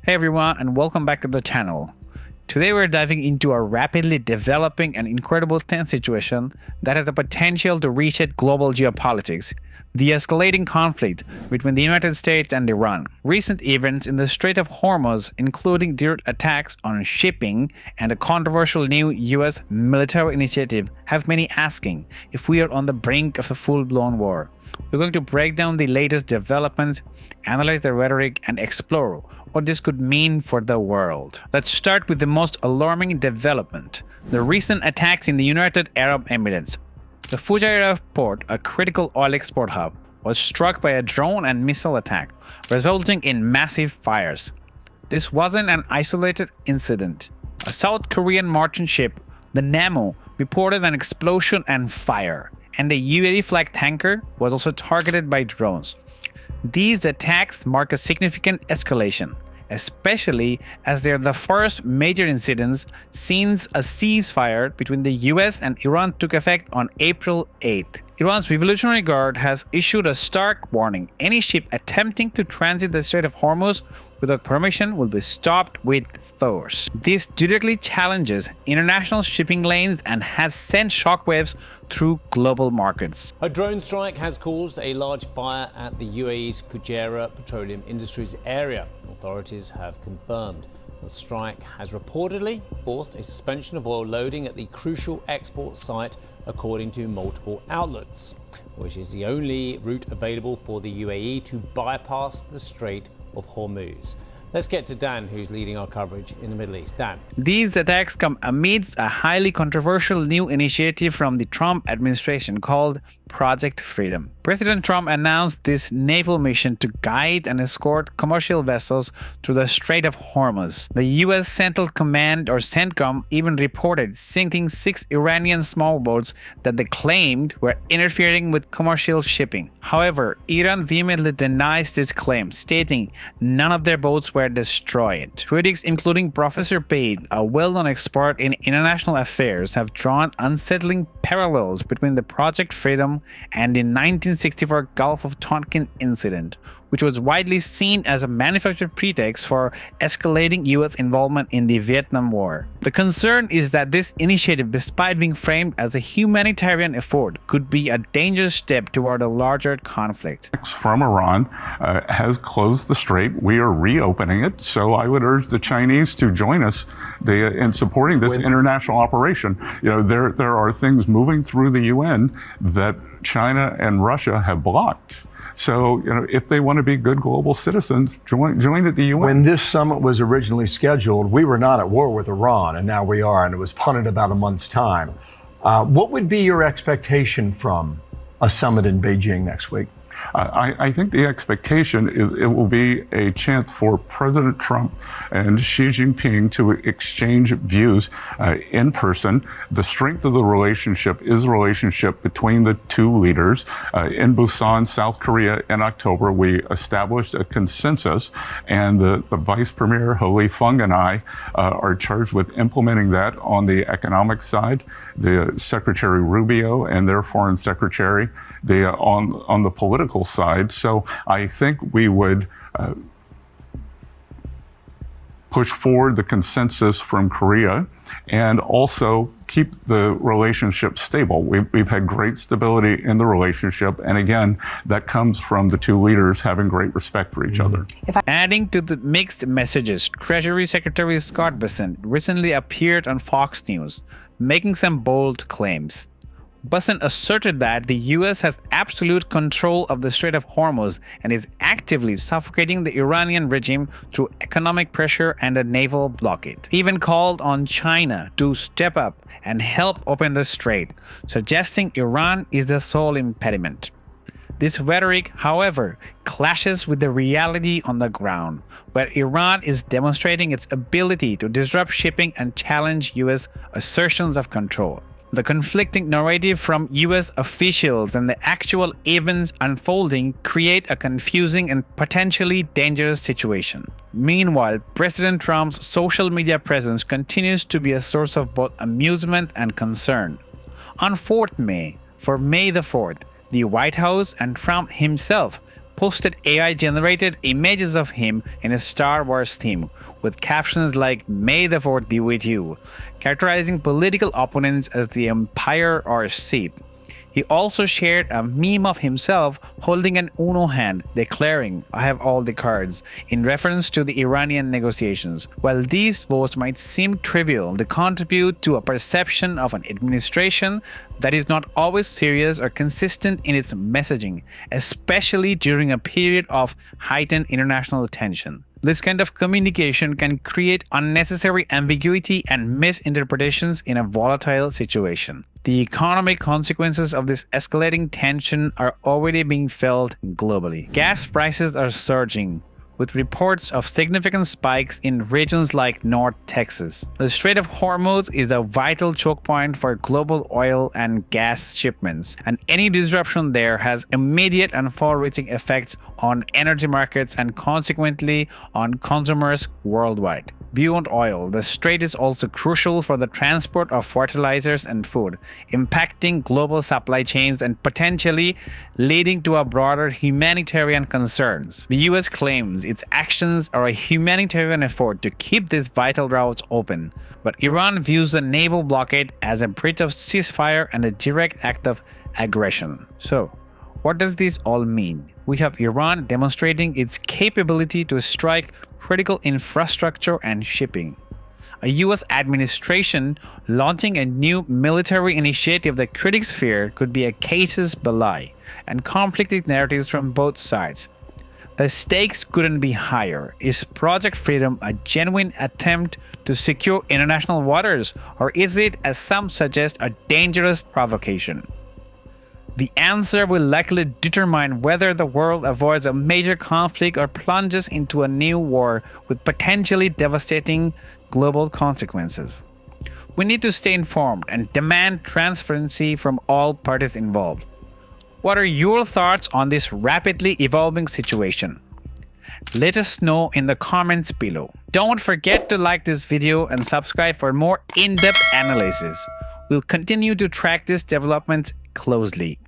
Hey everyone, and welcome back to the channel. Today we're diving into a rapidly developing and incredible tense situation that has the potential to reshape global geopolitics: the escalating conflict between the United States and Iran. Recent events in the Strait of Hormuz, including direct attacks on shipping and a controversial new US military initiative, have many asking if we are on the brink of a full-blown war. We're going to break down the latest developments, analyze the rhetoric, and explore what this could mean for the world. Let's start with the most alarming development: the recent attacks in the United Arab Emirates. The Fujairah port, a critical oil export hub, was struck by a drone and missile attack, resulting in massive fires. This wasn't an isolated incident. A South Korean merchant ship, the Namo, reported an explosion and fire, and a UAE-flagged tanker was also targeted by drones. These attacks mark a significant escalation, especially as they are the first major incidents since a ceasefire between the US and Iran took effect on April 8th. Iran's Revolutionary Guard has issued a stark warning: any ship attempting to transit the Strait of Hormuz without permission will be stopped with force. This directly challenges international shipping lanes and has sent shockwaves through global markets. A drone strike has caused a large fire at the UAE's Fujairah petroleum industries area, authorities have confirmed. The strike has reportedly forced a suspension of oil loading at the crucial export site, according to multiple outlets, which is the only route available for the UAE to bypass the Strait of Hormuz. Let's get to Dan, who's leading our coverage in the Middle East. Dan. These attacks come amidst a highly controversial new initiative from the Trump administration called Project Freedom. President Trump announced this naval mission to guide and escort commercial vessels through the Strait of Hormuz. The U.S. Central Command, or CENTCOM, even reported sinking 6 Iranian small boats that they claimed were interfering with commercial shipping. However, Iran vehemently denies this claim, stating none of their boats were destroyed. Critics, including Professor Pate, a well-known expert in international affairs, have drawn unsettling parallels between the Project Freedom and the 1964 Gulf of Tonkin incident, which was widely seen as a manufactured pretext for escalating US involvement in the Vietnam War. The concern is that this initiative, despite being framed as a humanitarian effort, could be a dangerous step toward a larger conflict. From Iran has closed the strait. We are reopening it, so I would urge the Chinese to join us in supporting this international operation. You know, there are things moving through the UN that China and Russia have blocked. So, you know, if they want to be good global citizens, join at the UN. When this summit was originally scheduled, we were not at war with Iran, and now we are, and it was punted about a month's time. What would be your expectation from a summit in Beijing next week? I think the expectation is it will be a chance for President Trump and Xi Jinping to exchange views in person. The strength of the relationship is the relationship between the two leaders. In Busan, South Korea, in October, we established a consensus, and the Vice Premier, He Feng, and I are charged with implementing that on the economic side. The Secretary Rubio and their Foreign Secretary, on the political side. So I think we would push forward the consensus from Korea and also keep the relationship stable. We've had great stability in the relationship, and again, that comes from the two leaders having great respect for each other. Adding to the mixed messages, Treasury Secretary Scott Bessent recently appeared on Fox News, making some bold claims. Bessent asserted that the US has absolute control of the Strait of Hormuz and is actively suffocating the Iranian regime through economic pressure and a naval blockade. He even called on China to step up and help open the strait, suggesting Iran is the sole impediment. This rhetoric, however, clashes with the reality on the ground, where Iran is demonstrating its ability to disrupt shipping and challenge US assertions of control. The conflicting narrative from US officials and the actual events unfolding create a confusing and potentially dangerous situation. Meanwhile, President Trump's social media presence continues to be a source of both amusement and concern. On 4th May, for May the 4th, the White House and Trump himself posted AI-generated images of him in a Star Wars theme, with captions like "May the Fourth be with you," characterizing political opponents as the Empire or Sith. He also shared a meme of himself holding an Uno hand, declaring, "I have all the cards," in reference to the Iranian negotiations. While these votes might seem trivial, they contribute to a perception of an administration that is not always serious or consistent in its messaging, especially during a period of heightened international tension. This kind of communication can create unnecessary ambiguity and misinterpretations in a volatile situation. The economic consequences of this escalating tension are already being felt globally. Gas prices are surging, with reports of significant spikes in regions like North Texas. The Strait of Hormuz is a vital choke point for global oil and gas shipments, and any disruption there has immediate and far-reaching effects on energy markets and consequently on consumers worldwide. Beyond oil, the Strait is also crucial for the transport of fertilizers and food, impacting global supply chains and potentially leading to a broader humanitarian concerns. The US claims its actions are a humanitarian effort to keep these vital routes open, but Iran views the naval blockade as a breach of ceasefire and a direct act of aggression. So, what does this all mean? We have Iran demonstrating its capability to strike critical infrastructure and shipping. A US administration launching a new military initiative that critics fear could be a casus belli, and conflicting narratives from both sides. The stakes couldn't be higher. Is Project Freedom a genuine attempt to secure international waters, or is it, as some suggest, a dangerous provocation? The answer will likely determine whether the world avoids a major conflict or plunges into a new war with potentially devastating global consequences. We need to stay informed and demand transparency from all parties involved. What are your thoughts on this rapidly evolving situation? Let us know in the comments below. Don't forget to like this video and subscribe for more in-depth analysis. We'll continue to track these developments closely.